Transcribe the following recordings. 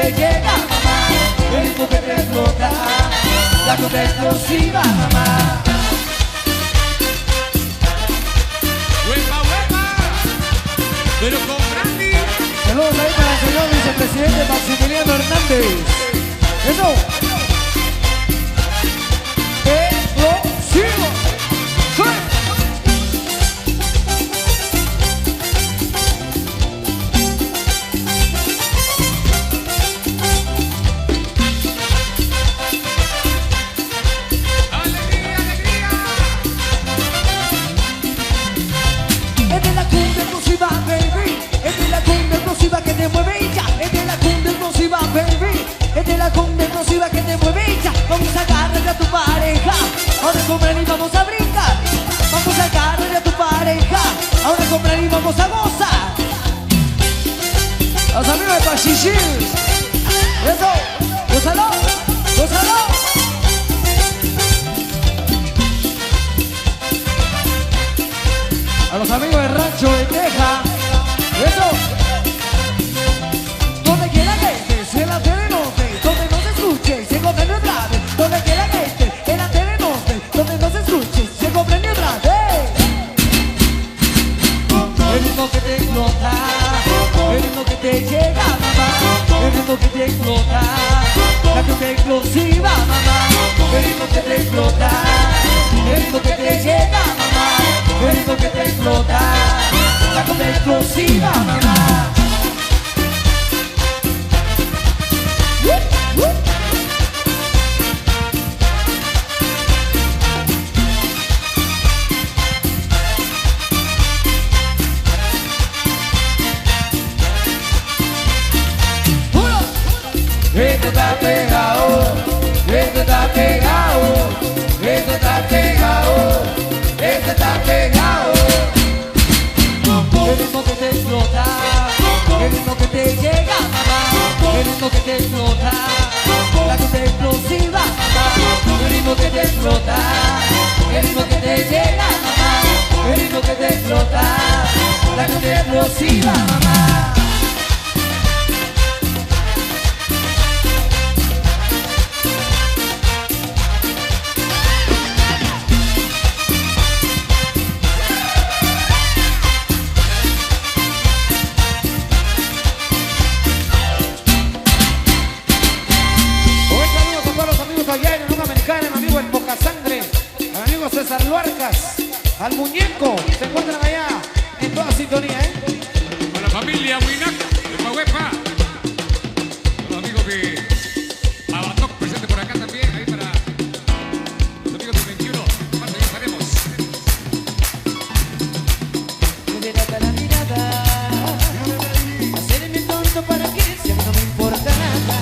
te llega, mamá, el ritmo que te explota, la cosa explosiva, mamá. ¡Huepa, huepa! Pero con Brandy. Saludos ahí para el señor vicepresidente Maximiliano Hernández. ¡Eso! ¡Explosivo! ¡Sí! ¡Alegría, alegría! Es de la cumbia explosiva, baby. Es de la cumbia explosiva que te mueve ya. Es de la cumbia explosiva, baby. Es de la cumbia explosiva que te mueve ya. Vamos a agarrar a tu pareja. Ahora comprar y vamos a brincar. Vamos a agarrar a tu pareja. Ahora comprar y vamos a gozar. Los amigos de Pachichil. Eso. Gózalo. Gózalo. A los amigos del Rancho de Teja. Eso. Donde quiera que estés, en la tele no ve, donde no se escuche, se comprende otra vez. Donde quiera que estés, en la tele no ve, donde no se escuche, se comprende otra vez. El ritmo que te explota, el ritmo que te llega, mamá, el ritmo que te explota, la cosa explosiva, mamá, el ritmo que te explota, el ritmo que te llega, mamá, el ritmo que te explota, la cosa explosiva, mamá. Esto está pegado, esto está pegado, esto está pegado, esto está pegado. El ritmo que te explota, el ritmo que te llega, mamá, el ritmo que te explota, la cosa explosiva, mamá, el ritmo que te explota, el ritmo que te llega, mamá, el ritmo que te explota, la cosa explosiva, mamá. Allá en el Unión Americana, mi amigo el Boca Sangre, al amigo César Luarcas, al muñeco, se encuentran allá en toda sintonía, Con la familia Winaca, ¡huepa, huepa! Los amigos de Abatoc presente por acá también, ahí para los amigos del 21. Más allá estaremos. Me delata la mirada, hacerme tonto para que si a mí no me importa nada.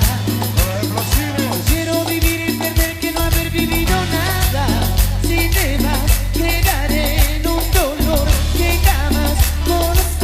Quiero vivir y perder que no haber vivido nada. Si te vas, quedaré en un dolor que jamás conocí.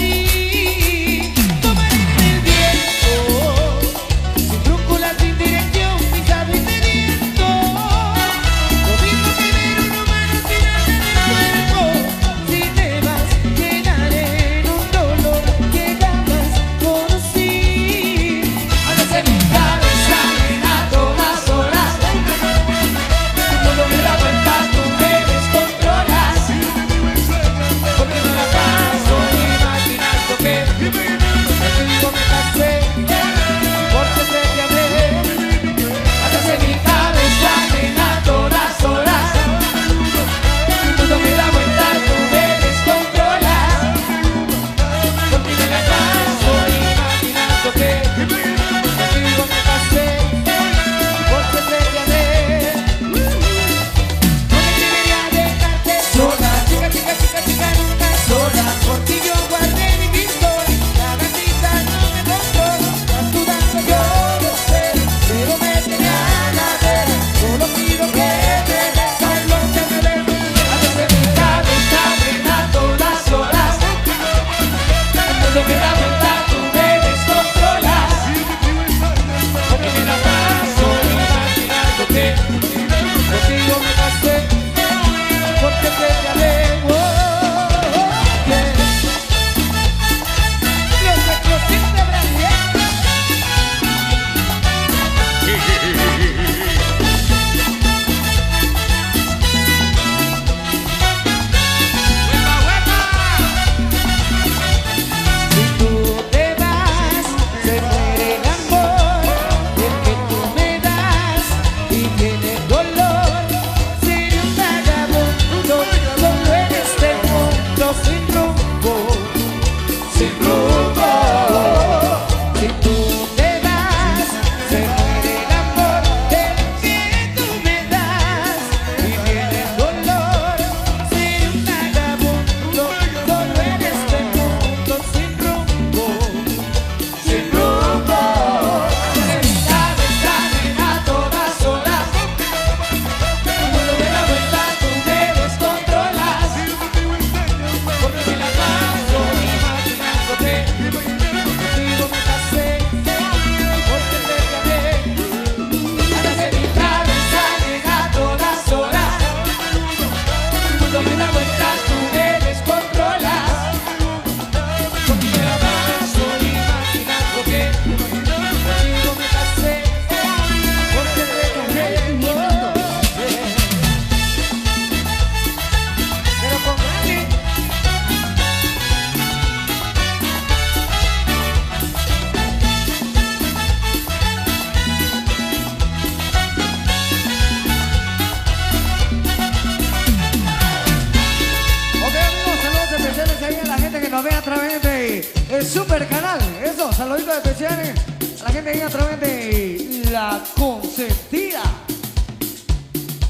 saluditos especiales a la gente ahí a través de La Consentida.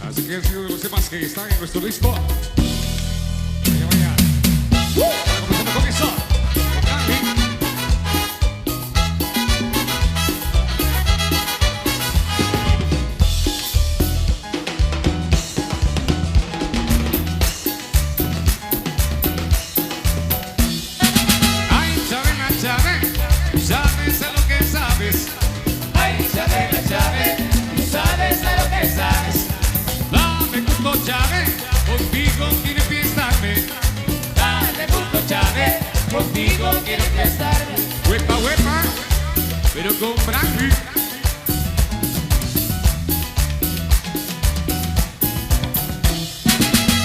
Así que han sido de los temas que están en nuestro disco. Vaya, vaya. Ahora comenzamos con eso. Con Candy. Ay, Chabela, Chabe, sabes a lo que sabes. Ay, Chabela, Chabe, tú sabes a lo que sabes. Dame gusto, Chabe, contigo quiero fiestarme. Dale gusto, Chabe, contigo quiero fiestarme. Huepa, huepa, pero con brandy.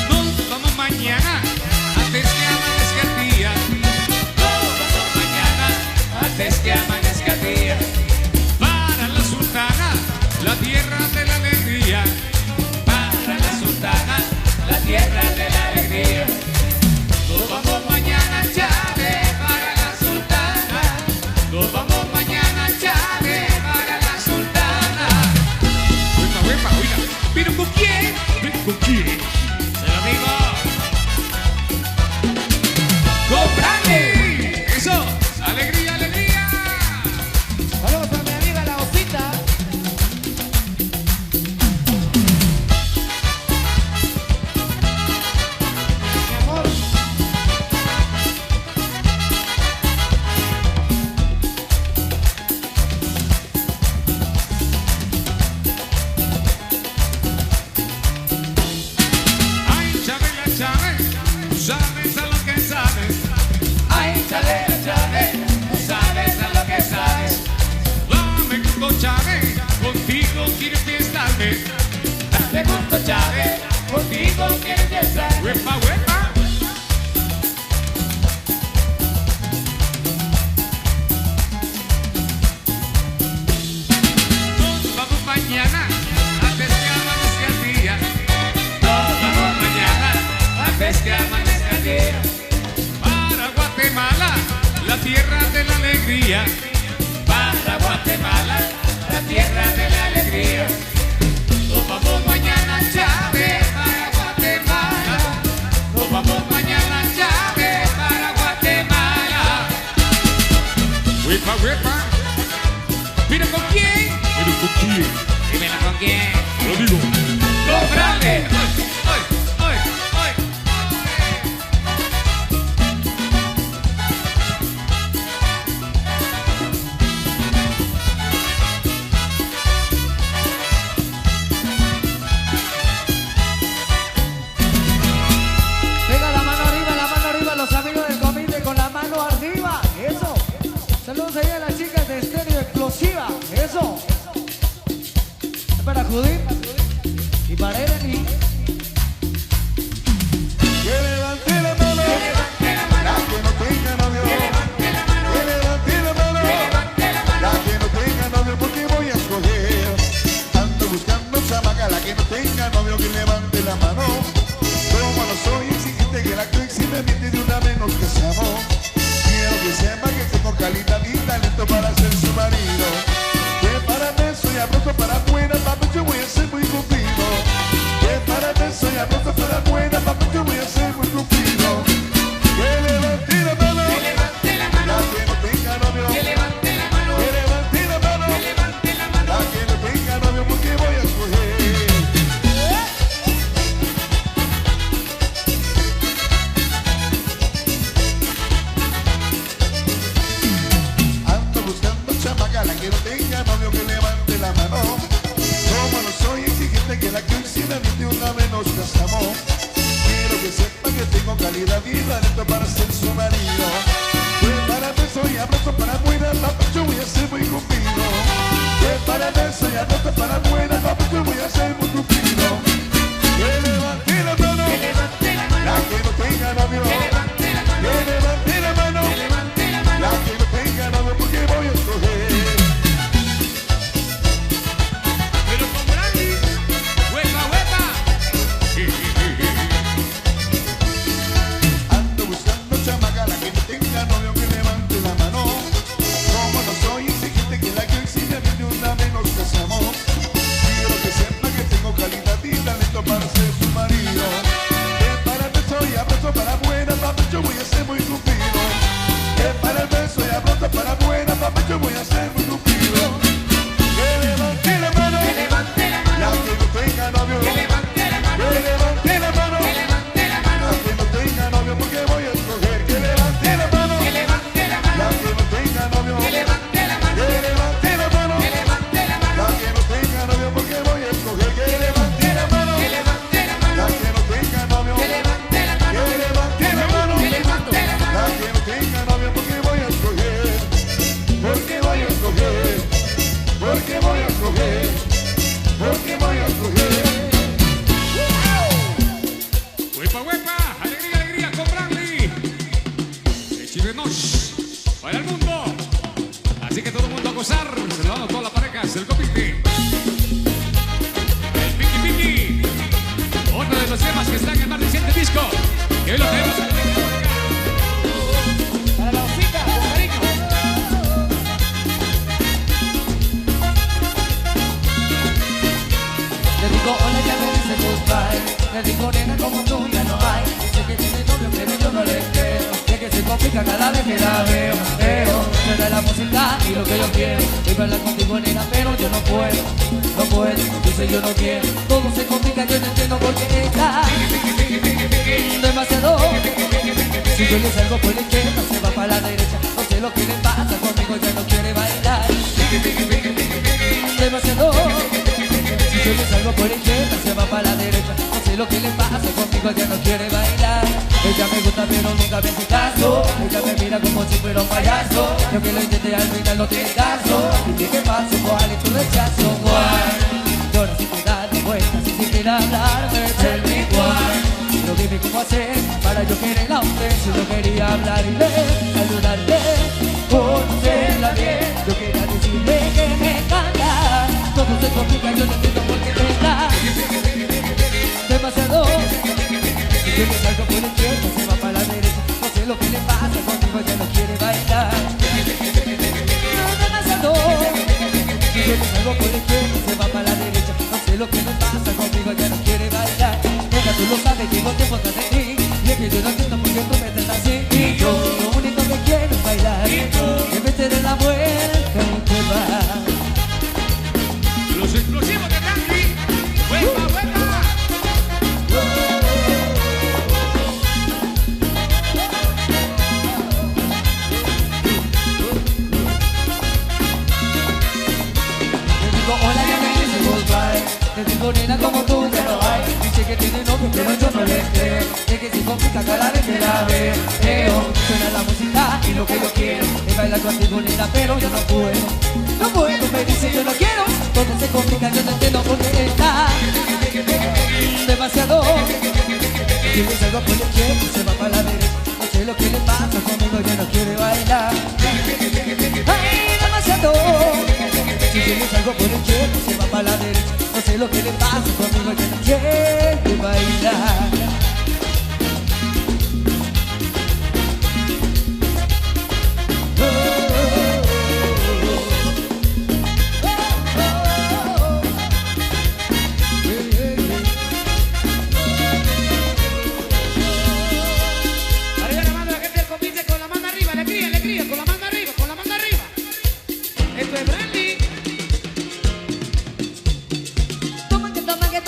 Nos vamos mañana, antes que amanezca el día. Nos vamos mañana, antes que amanezca el día. Para la sultana, la tierra de la alegría. Para la sultana, la tierra de la alegría. Nos vamos mañana, Chabe, para la sultana. Nos vamos mañana, Chabe, para la sultana. Huepa, huepa, oiga, ¿pero con quién? ¿Pero con quién? Se lo digo. ¡Con brandy! ¡Eso! ¡Alegría, alegría! Saludos a mi amiga La Osita. Mi amor. Ay, Chabela, Chabe, tú sabes a lo que sabes. Ay, Chabela, Chabe, tú sabes a lo que sabes. Dame gusto, Chabe, contigo quiero fiestarme. Dale gusto, Chabe, contigo quiero fiestar. Huepa, huepa. Nos vamos mañana, antes que amanezca el día. Nos vamos mañana, antes que amanezca el día. Para Guatemala, la tierra de la alegría. Para Guatemala, la tierra de la alegría. Nos vamos mañana, Chabe, para Guatemala. Nos vamos mañana, Chabe, para Guatemala. Huepa, huepa. ¿Pero con quién? ¿Pero con quién? Dímelo con quién. Lo digo. ¡Cómprale! ¡Ay, ay, ay! Venga, la mano arriba, los amigos del comité con la mano arriba. Eso. Saludos ahí a las chicas de Estéreo Explosiva. Eso. Es para Judith y para Eleni. Que levante la mano, la que no tenga novio. Que levante la mano, la que no tenga novio, porque voy a escoger. Ando buscando chamaca, la que no tenga novio, que levante la mano. Como no soy exigente, que la que si me miente de una menos que se amó. Quiero que sepa que tengo calidad y talento para ser su marido. Que para mí soy abroto para buena, papi, yo voy a ser muy cumplido. Que para mí soy abroto para buena, papi, yo voy a ser muy cumplido. Que levante la mano, Que levante la mano, la que no tenga novio. que levante la mano, Que levante la mano, que levante la mano. la que no tenga novio, porque voy a escoger. digo hola, ya me dice goodbye. Le digo nena, como tú ya no hay. Sé que tiene novio, pero yo no le creo. Sé que se complica cada vez que la veo. Suena la música y lo que yo quiero. Voy a hablar contigo, nena, pero yo no puedo. No puedo, dice yo no quiero. Todo se complica, yo no entiendo por qué está demasiado. Si yo le salgo por la izquierda, se va para la derecha. No sé lo que le pasa, conmigo ya no quiere bailar. Demasiado. Si yo le salgo por la izquierda, se va para la derecha. No sé lo que le pasa, conmigo ya no quiere bailar. Ella me gusta pero nunca me hace caso. Ella me mira como si fuera un payaso. Yo que lo intenté al final no tiene caso. ¿Y qué pasó? ¿Cuál es tu rechazo? Why? Llora si te das vueltas y si quieres hablarme, tell me why. Pero dime cómo hacer para yo querer a usted. Si yo quería hablarle, saludarle, conocerla bien. Yo quería decirle que me encanta. Todo se complica, yo no entiendo por qué está demasiado. Si yo le salgo por la izquierda, se va para la derecha. No sé lo que le pasa, conmigo ya no quiere bailar. Demasiado. Si yo le salgo por la izquierda, se va para la derecha. No sé lo que le pasa, conmigo ya no quiere bailar. Nena, tú lo sabes, llevo tiempo tras de ti. Y es que yo no entiendo por qué tú me tratas así. Y yo lo único que quiero es bailar. Que me te dé la vuelta y te vas. Los explosivos de Candy. ¡Huepa, huepa! Te digo hola, ya me dice goodbye. Te digo nena, como tú ya no hay. Dice que tiene novio, pero yo no le creo. Es que se complica cada vez que la veo. Suena la música y lo que yo quiero es bailar contigo, nena, pero yo no puedo. No puedo, me dice yo no quiero. Todo se complica, yo no entiendo por qué está demasiado. Si le salgo por la izquierda, se va para la derecha. No sé lo que le pasa, conmigo ya no quiere bailar. Ay, demasiado. Si yo le salgo por la izquierda, se va para la derecha. No sé lo que le pasa, conmigo ya no quiere bailar. Arriba la mano, la gente del convite con la mano arriba, alegría, alegría, con la mano arriba, con la mano arriba. Esto es Brandy. Toma que toma que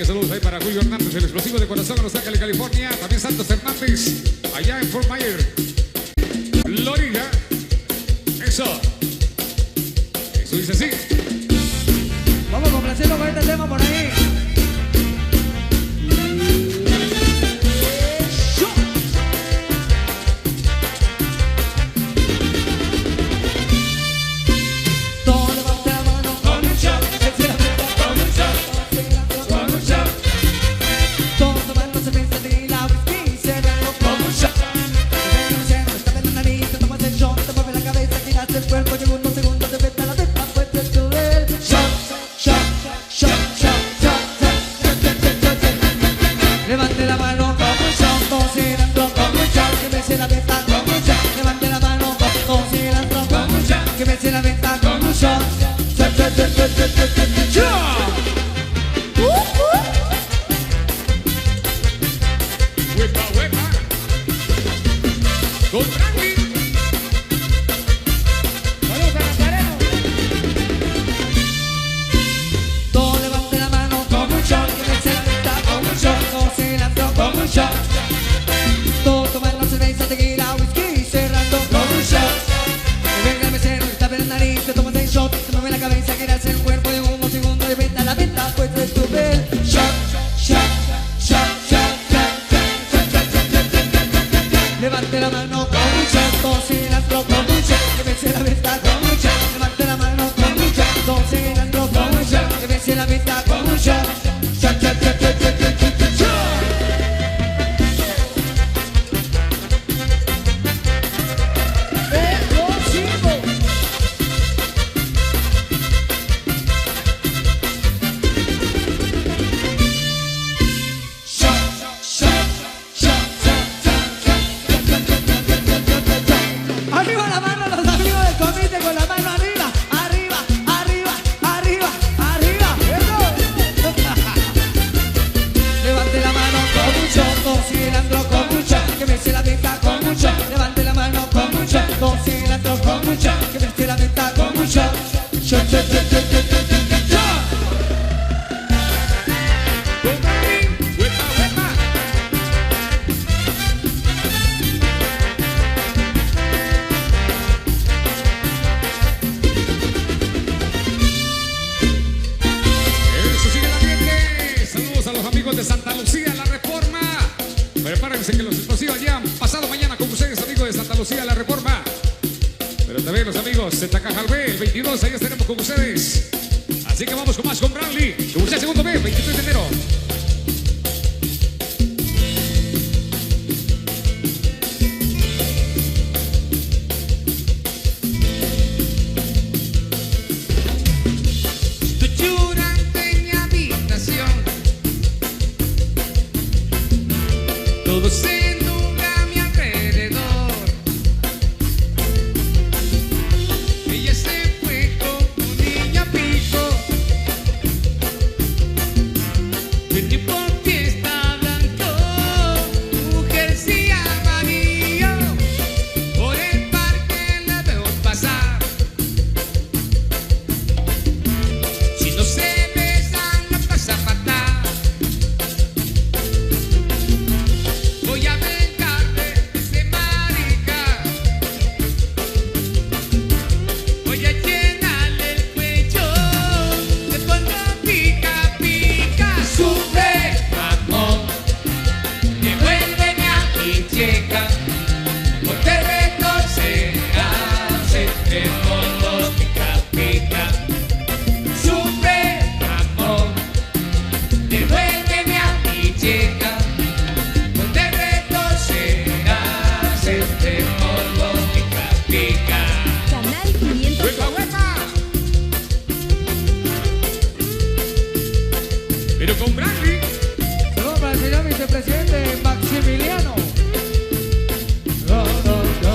saludos ahí para Julio Hernández, el explosivo de corazón en Los Ángeles, California. También Santos Hernández, allá en Fort Myers, Florida. Eso dice así. Vamos complaciendo con este tema por ahí. Todo levanta la mano con un shot. Con un shot. Con un shot. Todo tomando cerveza de la whisky, cerrando con un shot. Está en la nariz, te tomas el shot, te mueve la cabeza, giras el cuerpo, llega unos segundos, te vete a la venta, pues te sube el shot, shot, shot, shot, shot, shot. Levante la mano con un shot, todo girando con un shot, que me se la venta con un shot. Levante la mano con todo girando con un shot, que me se la venta con un shot. Shot, shot, shot, shot, shot, shot, shot. Huepa, huepa. Con Franklin. Saludos a Nazareno. Todo levante la mano con un shot, que me se la venta con un shot, todo girando con un shot. Todo tomando cerveza, tequila, whisky, cerrando con un shot. Que venga el mesero, está en la nariz, te tomas el shot, te mueve la cabeza, giras el cuerpo, y en unos segundos de venta a la venta, pues te sube el shot, shot, shot, shot, shot, shot, shot, shot, shot, shot. Levante la mano con un shot, todo girando con un shot, que me se la venta con un shot. Levante la mano con un shot, todo girando con un shot, que me se la venta con un shot. Shot, shot, shot, shot, shot, shot, shot, shot. Arriba la mano los amigos del comité con la mano arriba, arriba, arriba, arriba, arriba. Levante la mano con un shot, todo girando con un shot, que me se la venta con un shot. Levante la mano con un shot, todo girando con un shot, que me se la venta con un shot. Shot, shot, shot, shot, shot, shot, shot, shot. Con Franklin. Huepa, huepa. Eso sigue el ambiente. Saludos a los amigos de Santa Lucía, La Reforma. Prepárense que los explosivos ya han pasado mañana con ustedes, amigos de Santa Lucía, La Reforma. Pero también los amigos de Tacajalbé, el 22, ahí estaremos con ustedes. Así que vamos con más con Bradley. Dulce segundo B, 23 de enero. Tu llorante en mi habitación, todo se nubla a mi alrededor. Ella se fue como un niño a pico, vendió por fiesta blanco, mujer sí amarillo. Por el parque la veo pasar. Si no se besan, no pasa fatal. Voy a vengarme de ese marica. Voy a llenarle el cuello de polvo pica, pica. Sufre, amor, devuélveme a mi chica. No te reconocerás entre polvo pica, pica. Sufre, amor, devuélveme a mi chica. No te reconocerás entre polvo pica, pica. Canal 500. ¡Huepa, huepa! Pero con Bradley. Saludos para el señor vicepresidente Maximiliano. No, no, no.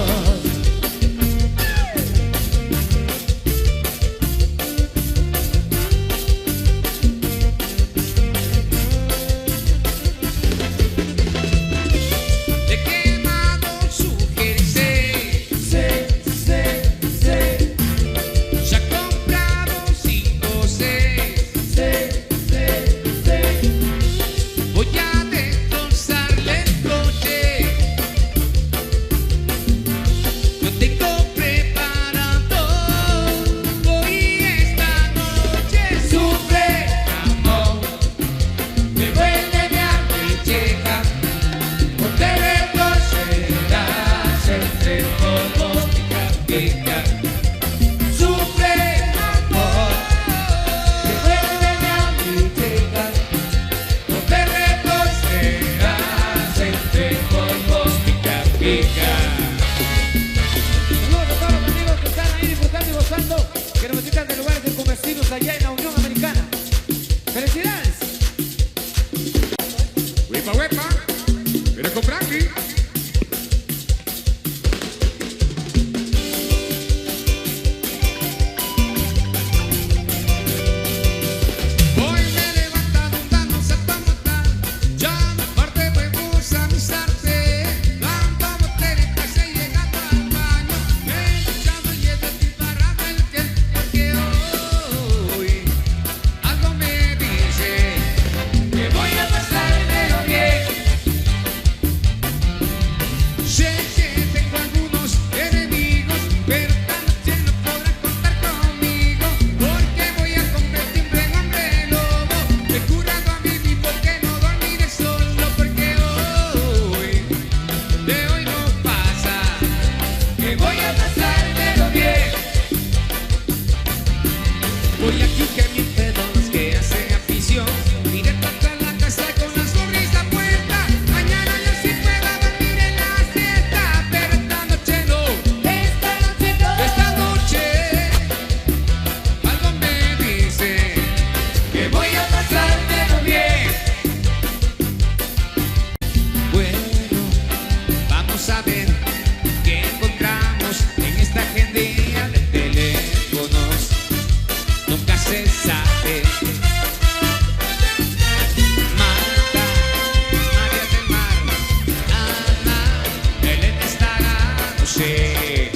He quemado su jersey, ya compramos 5 o 6. allá en la Unión Americana. ¡Felicidades! Huepa, huepa. Mira con Brandy. Hoy me he levantado dando salto mortal. Ya no parte huevos a mis arte. Dando botellitas y llegando al baño. Me he echado y he despilfarrado el que. Porque hoy algo me dice que voy a pasármelo bien. Sé que tengo algunos enemigos, pero esta noche no podrán contar conmigo, porque voy a convertirme en hombre lobo. He jurado a mí mismo que no dormiré solo, porque hoy, de hoy no pasa, que voy a pasármelo bien. Voy aquí que mi pedo los que hacen afición. Iré para la casa con la sonrisa puesta. Mañana yo sí puedo dormir en la siesta, pero esta noche no. Esta noche algo me dice que voy a pasármelo bien. Bueno, vamos a ver qué encontramos en esta agendilla de teléfonos. Nunca se sabe. Marta, María del Mar, Ana, Belén estará, no sé,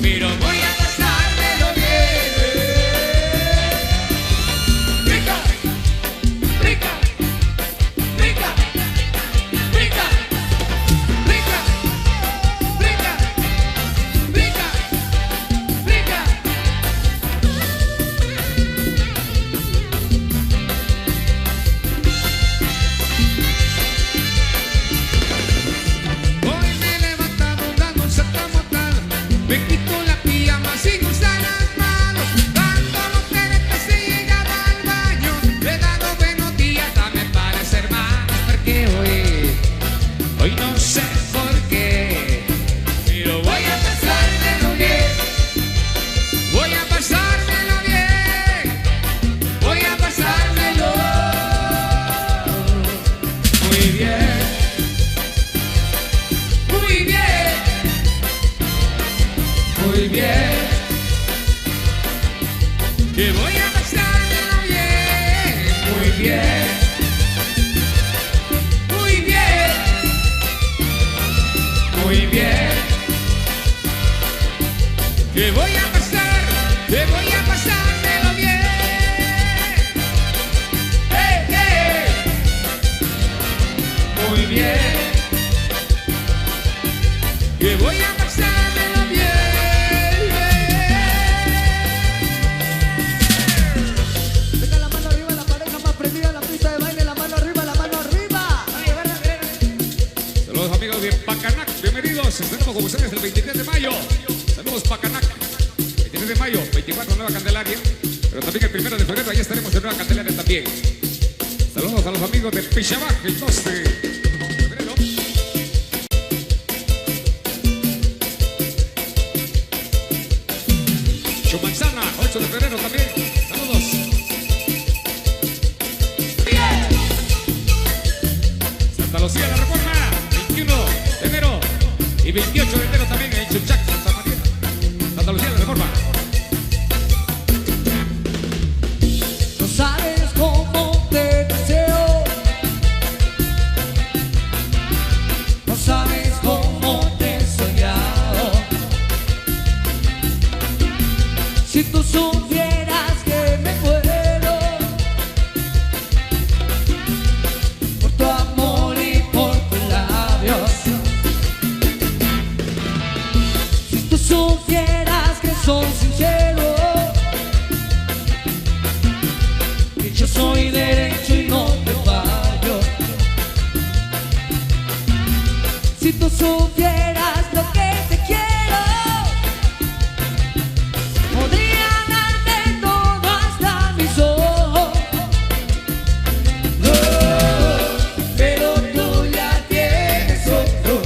pero voy a pasármelo bien. Rica, rica, rica, rica, rica, rica, rica, rica. Hoy me he levantado dando un salto mortal. Me quito la pijama sin usar las manos. Dando volteretas y llegaba al baño. Le he dado buenos días, dame para ser más. Porque hoy no sé por qué, pero voy a pasármelo bien. Voy a pasármelo bien. Voy a pasármelo muy bien. Muy bien, muy bien, que voy a pasármelo bien, muy bien, muy bien, muy bien, que voy a pasármelo bien, muy bien. Que voy a pasármelo bien. Venga la mano arriba, la pareja más prendida, la pista de baile, la mano arriba, la mano arriba. Saludos amigos de Pacanac, bienvenidos. Estaremos con ustedes el 23 de mayo. Saludos Pacanac. 23 de mayo, 24 Nueva Candelaria. Pero también el 1 de febrero, ahí estaremos en Nueva Candelaria también. Saludos a los amigos de Pichabaj, el 2 de febrero. Chumanzana, 8 de febrero también. Saludos. Santa Lucía, La Reforma, 21 de enero y 28 de enero también en Chuchac, Santa María. Santa Lucía, La Reforma. No sabes cómo te deseo. No sabes cómo te he soñado. Si tú supieras que me muero por tu amor y por tus labios. Si tú supieras que soy sincero, que yo soy derecho y no te fallo. Si tú supieras lo que te quiero, podría darte todo hasta mis ojos. Oh, pero tú ya tienes otro,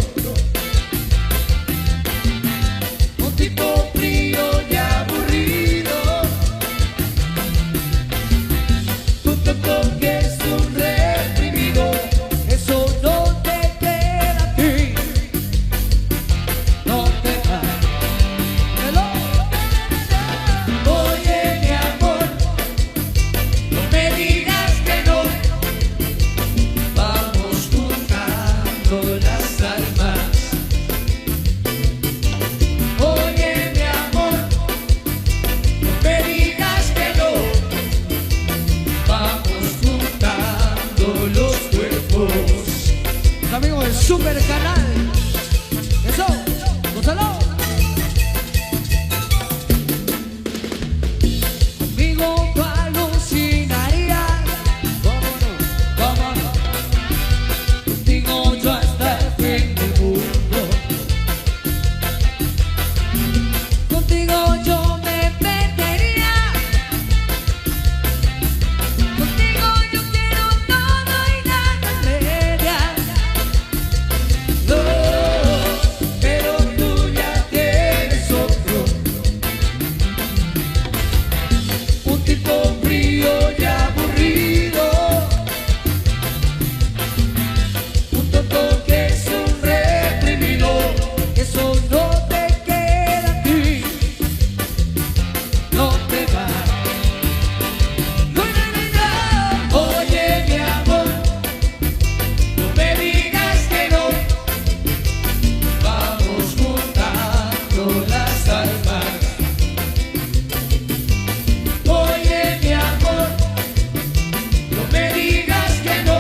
un tipo frío y aburrido. super canal. Eso, gózalo. Conmigo tú alucinarías. ¿Cómo no? ¿Cómo no? Contigo yo hasta el fin del mundo. Contigo yo me perdería. Contigo yo quiero todo y nada medias. No, pero tú ya tienes otro. Un tipo frío y aburrido. Un tonto que es un reprimido. Eso no te queda a ti. No te va. No, no, no, no. Oye, mi amor, no me digas que no. Vamos juntando las almas. Oye, mi amor, no me digas que no.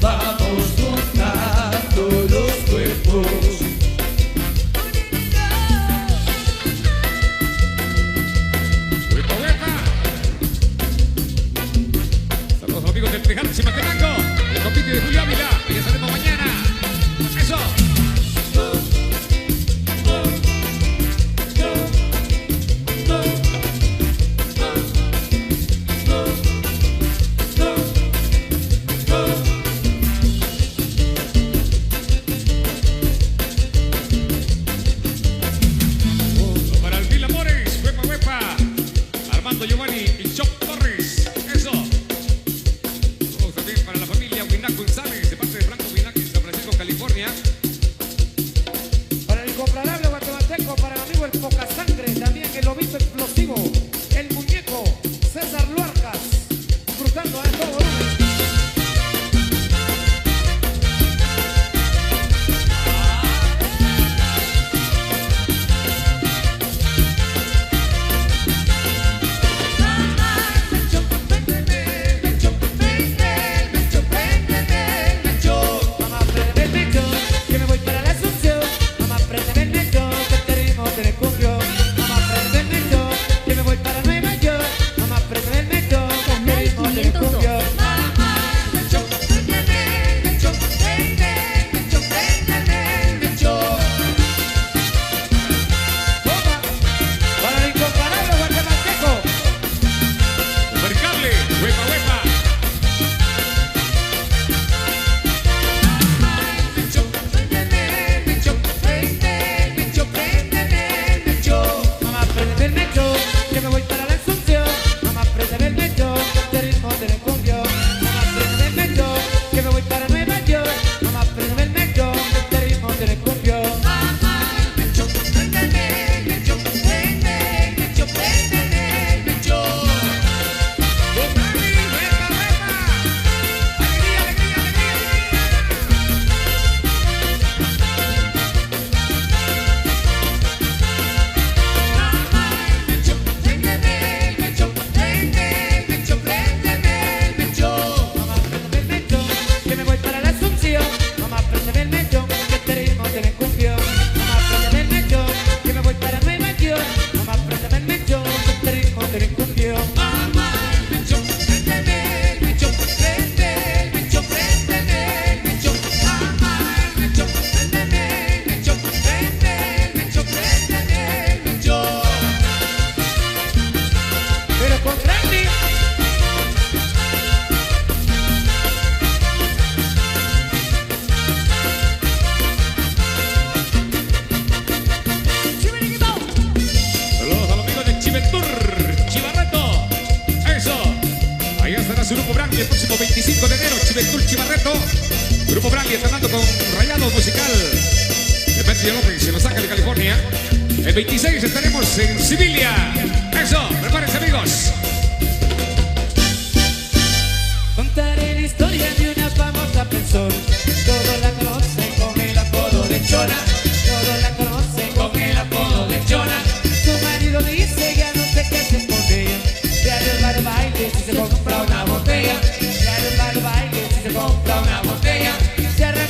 Vamos juntando los cuerpos. ¡Huepa, huepa! Saludos a los amigos del Tejano Chimatenango, el compite de Julio Ávila, que ya salimos mañana. ¡Eso! Para el Mil Amores, huepa, huepa. Armando Giovanni y Chop Torres. Eso. Saludos también para la familia Winac González, de parte de Franco Winac en San Francisco, California. Para el incomparable guatemalteco, para el amigo el Poca Sangre, también el lobito explosivo, el muñeco César Luarcas, disfrutando de todo volumen. Mamá, préndeme el mecho, que me voy para la Asunción. Mamá, préndeme el mecho, que este ritmo te le cumplió. Mamá, préndeme el mecho, que me voy para Nueva York. Mamá, préndeme el mecho, que este ritmo te le cumplió. Toma, para el incomparable guatemalteco. Supercable, huepa, huepa. Mamá, préndeme el mecho, que me voy para la Asunción. Mamá, préndeme el mecho, que este ritmo te le cumplió. Mamá, préndeme el mecho, que me voy para Nueva York. Mamá, préndeme el mecho, que este ritmo te le cumplió. Mamá, préndeme el mecho, que me voy para la Asunción. Mamá, préndeme el mecho, que este ritmo te le cumplió. Mamá, préndeme el mecho, que me voy para Nueva York. Mamá, préndeme el mecho, que este ritmo te le cumplió. Pero con Randy. Saludos a los amigos de Chiventur, Chivarreto. Eso. Ahí estará su grupo Brandy el próximo 25 de enero. Chiventur, Chivarreto. Grupo Brandy estrenando con Rayado Musical. De Petri López en Los Ángeles, California. El 26 estaremos en Sibilia. Eso. Prepárense, amigos. Contaré la historia de una famosa persona. Todos la conocen con el apodo de Chona. Todos la conocen con el apodo de Chona. Su marido dice ya no sé qué hacer con ella. Diario va al baile si se compra una botella. Diario va al baile si se compra una botella. Se arranca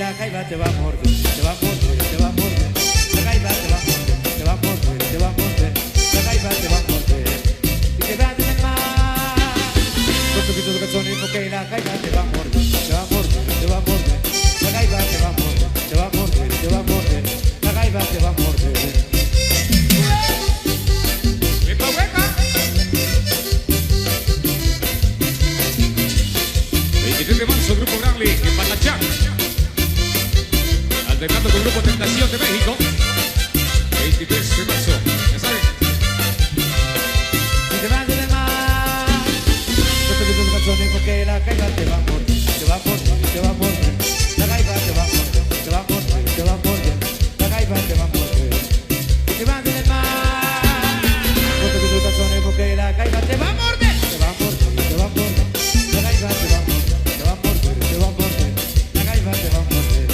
la jaiba te va a morder, te va a morder, te va a morder. La jaiba te va a morder, te va a morder, te va a morder. La jaiba te va a morder y te va a tener más. Con tu pito de calzones porque la jaiba te va a morder, te va a morder, te va a morder. La jaiba te va a morder, te va a morder, te va a morder. La jaiba te va a morder. ¡Huepa, huepa! 23 de marzo, Grupo Bradley en Patachán. Alternando con Grupo Tentación de México. 23 de marzo, ya saben. Y te va a tener más. No te pido canciones porque la jaiba te va a morder, te va a morder, te va a morder. La jaiba te va a morder, te va a morder, te va a morder. La jaiba te va a morder y te va a tener más. No te pido canciones porque la jaiba te va a morder, te va a morder, te va a morder. La jaiba te va a morder, te va a morder, te va a morder. La jaiba te va a morder.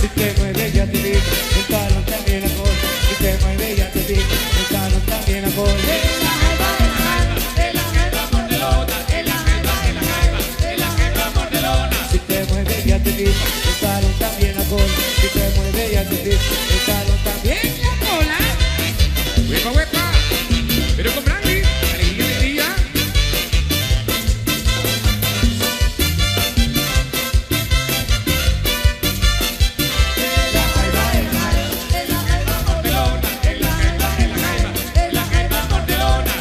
Si te mueve ya te digo, el talón también la cola. Si te mueve ya te digo, el talón también la cola. Si te mueve ya te digo, el talón también la cola. Si te mueve ya te digo, el talón también la cola. ¡Huepa, huepa! Pero con Bradley, alegría, alegría.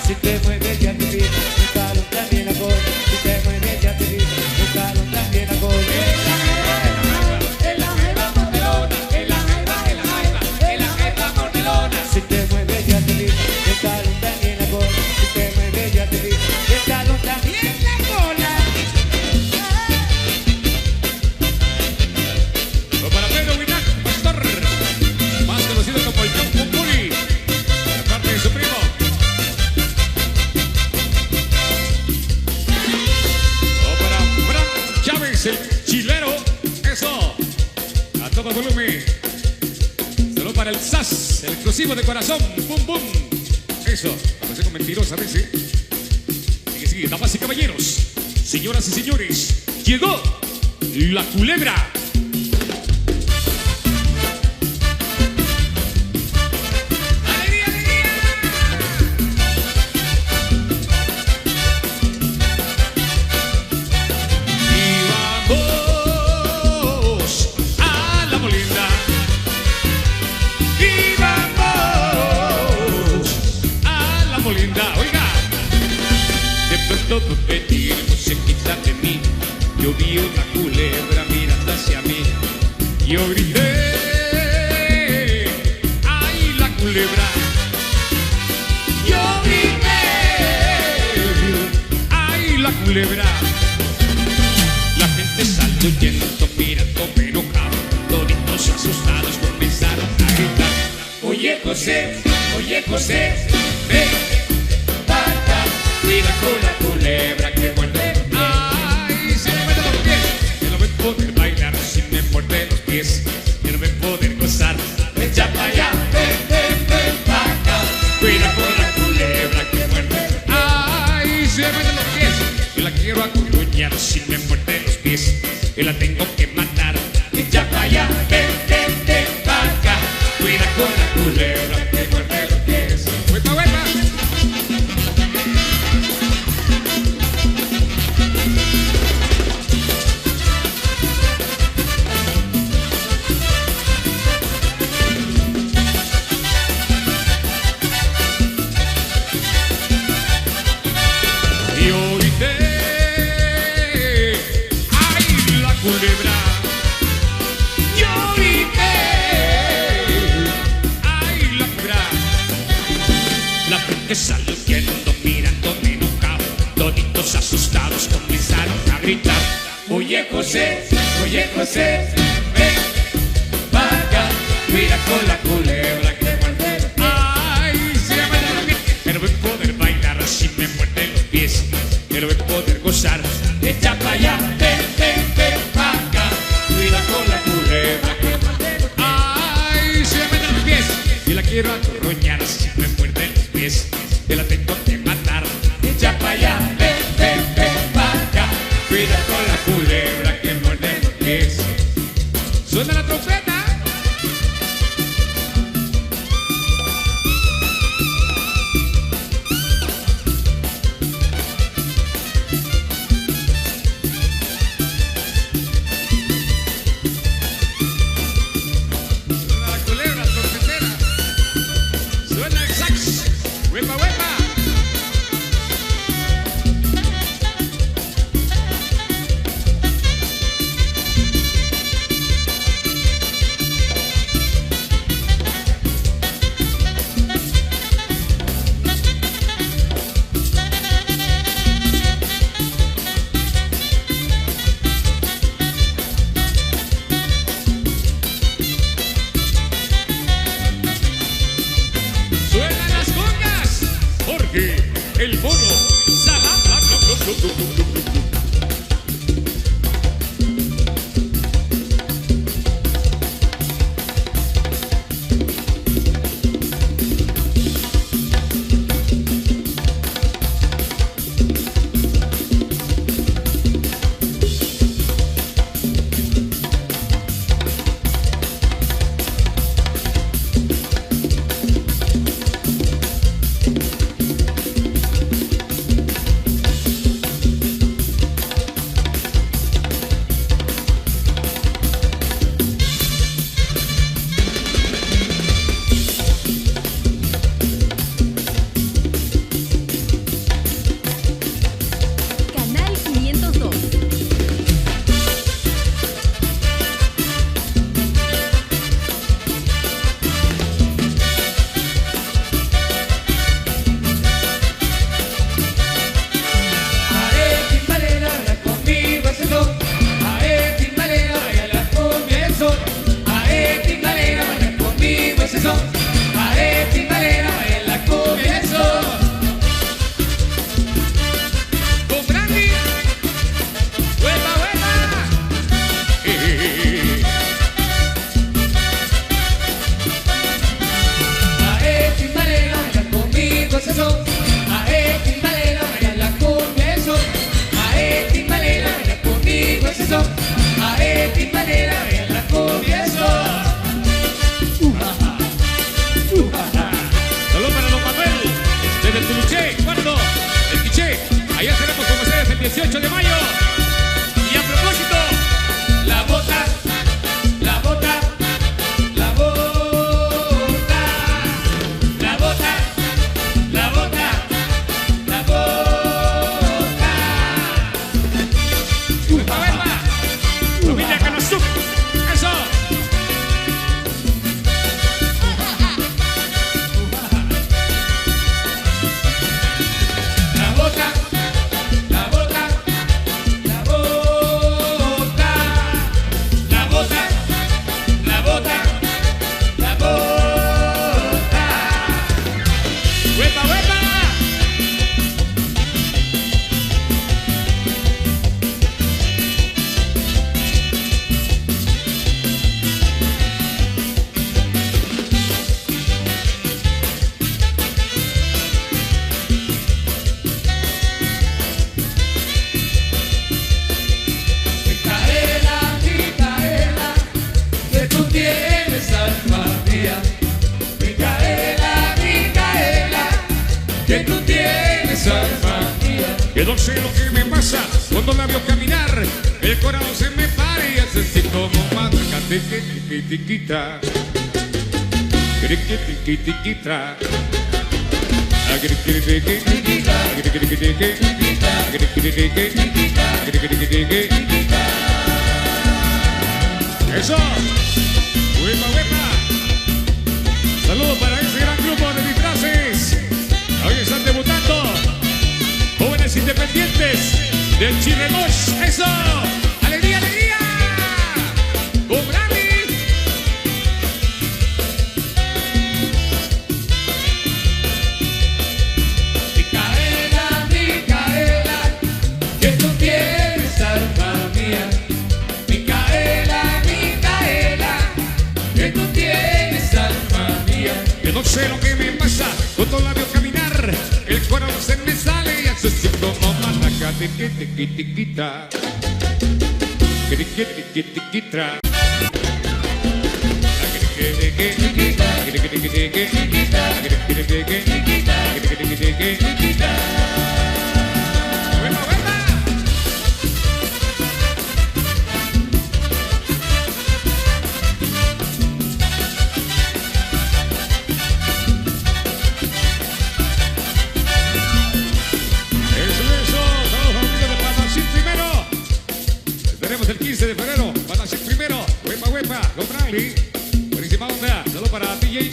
Si te mueves ya te digo, el talón también la cola. Si te mueves ya te digo, el talón también la cola. Si te mueves ya te digo, el talón también la cola. Si te mueves ya te digo, el talón también la cola. O para Pedro Winac, pastor, más conocido como el John Pumpuri, de parte de su primo. O para Fran Chávez, el chilero, eso, a todo volumen. Saludos para el SAS, el exclusivo de corazón, bum bum. Eso, parece con mentirosa a veces. Sigue, damas y caballeros, señoras y señores, llegó la culebra. ¡Alegría, alegría! Y vamos a la molinda. Y vamos a la molinda. Oiga, de pronto venir musiquita de mí. Yo vi una culebra mirando hacia mí. Yo grité, ¡ay, la culebra! Yo grité, ¡ay, la culebra! La gente salió huyendo, mirándome enojado. Toditos asustados comenzaron a gritar. Oye, José, ven, vaca, cuida con la culebra que muerde. Ay, se me muerde los pies. Yo no voy a poder bailar si me muerde los pies. Yo no voy a poder gozar. Echa para allá, ven, vaca, cuida con la culebra que muerde. Ay, se me muerde los pies. Yo la quiero acurruñar si me muerde los pies. Yo la tengo que matar. Echa para allá, ven, vaca, cuida con la culebra que muerde los pies. ¡Huepa, huepa! Yo grité, ¡ay, la culebra! Yo grité, ¡ay, la culebra! La gente salió huyendo, mirándome enojado. Toditos asustados comenzaron a gritar. Oye, José, ven, vaca, mira con la culebra que muerde. Ay, se me muerde los pies. Pero voy a poder bailar si me muerden los pies. Pero voy a poder gozar. Echa para allá, ven, vaca, mira con la culebra que muerde. Ay, se me muerde los pies. Y la quiero acurruñar si me muerden los pies. Yo la tengo que matar. Echa para allá, ven. sé lo que me pasa cuando la veo caminar. El corazón se me para y hace así como marca. Tiquitiquita. Tiquitiquita. Eso. Huepa, huepa. Saludos para ese gran grupo de disfraces. Hoy están debutando jóvenes independientes del Chirremosh. Eso. Alegría, alegría. Un Brandy. Micaela, Micaela, que tú tienes alma mía. Micaela, Micaela, que tú tienes alma mía. Yo no sé lo que me pasa cuando la veo caminar. El corazón se me sale y hace así como mataca. Tiquitiquita. Tiquitiquita. Buena, buena. Eso, todos los amigos de Patachín primero. Tenemos el 15 de febrero, Patachín primero, huepa, huepa, con Bradley. Buenísima onda, saludos para DJ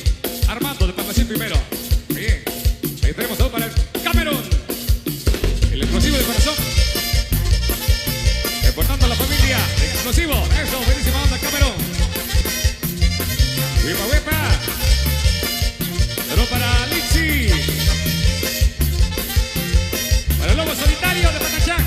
Armando de Patachín primero. Bien, ahí tenemos saludos para el Cameron, el explosivo de corazón. Reportando a la familia, el explosivo, eso, buenísima onda, Cameron. Huepa, huepa. Saludos para Lixi. Para el lobo solitario de Patachán.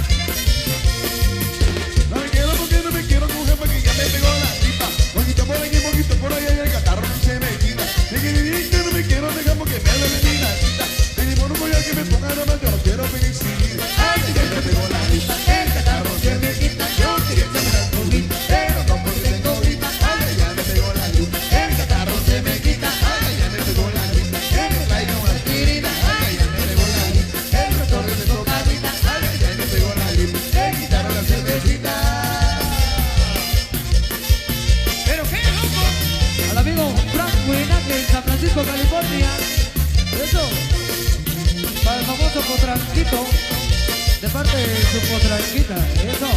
No me quiero porque no me quiero coger porque ya me pegó la tipa. Poquito por aquí, poquito por allá y el catarro no se me quita. Me quiero ir que no me quiero dejar porque me duele mi gatita. Me digo, no voy a que me ponga nada más, yo no quiero penicilina. Ay, ya me pegó la tipa, el catarro se me quita. Yo quería que me la comita, pero no porque tengo gripa. Ay, ya me pegó la tipa, el catarro se me quita. Ay, ya me pegó la tipa, que me traiga una aspirina. Ay, ya me pegó la tipa, el retorno de tocadita. Ay, ya me pegó la tipa, me quitaron la cervecita. Pero qué loco. Al amigo Frank Buenaje en San Francisco, California. Eso. Para el famoso potranquito. De parte de su potranquita. Eso.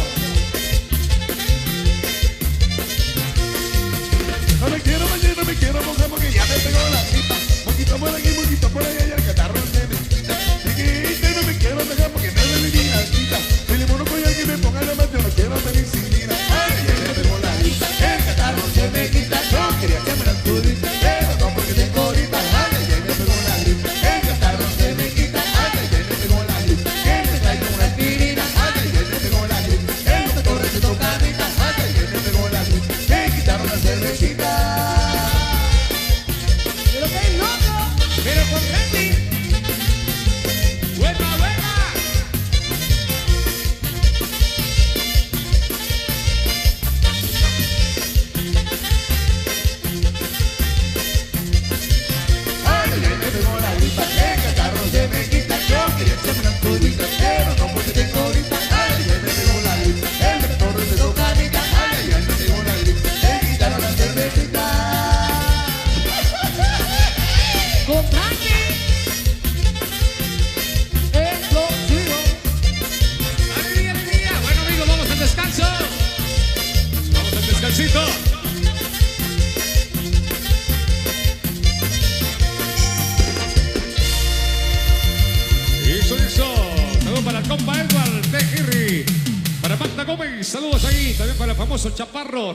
No me quiero bañar, no me quiero mojar porque ya me pegó la tipa. Poquito por aquí, poquito por allá y el catarro se me quita. Chiquita, no me quiero dejar porque me duele mi gatita. Me le mono con alguien me ponga la mano, yo no quiero penicilina. Ay, ya me pegó la tipa, el catarro se me quita. Yo quería que me la pudiste, pero no porque tengo gripa. Ay, ya me pegó la gripa, el catarro se me quita. Ay, ya me pegó la gripa, que me traiga una aspirina. Ay, ya me pegó la gripa, el doctor recetó carnita. Ay, ya me pegó la gripa, me quitaron la cervecita. Pero qué loco. Pero con Randy. Huepa, huepa. Ay, ya me pegó la gripa, el catarro se me quita. Yo quería que me la pudiste, pero no porque tengo gripa. Ay, ya me pegó la gripa, el doctor recetó carnita. Ay, ya me pegó la gripa, me quitaron la cervecita. Con Frankie. Explosivo. Alegría, alegría. Bueno, amigos, vamos al descanso. Vamos al descansito. Eso. Saludos para el compa Edward de Henry. Para Magda Gómez. Saludos ahí. También para el famoso Chaparro.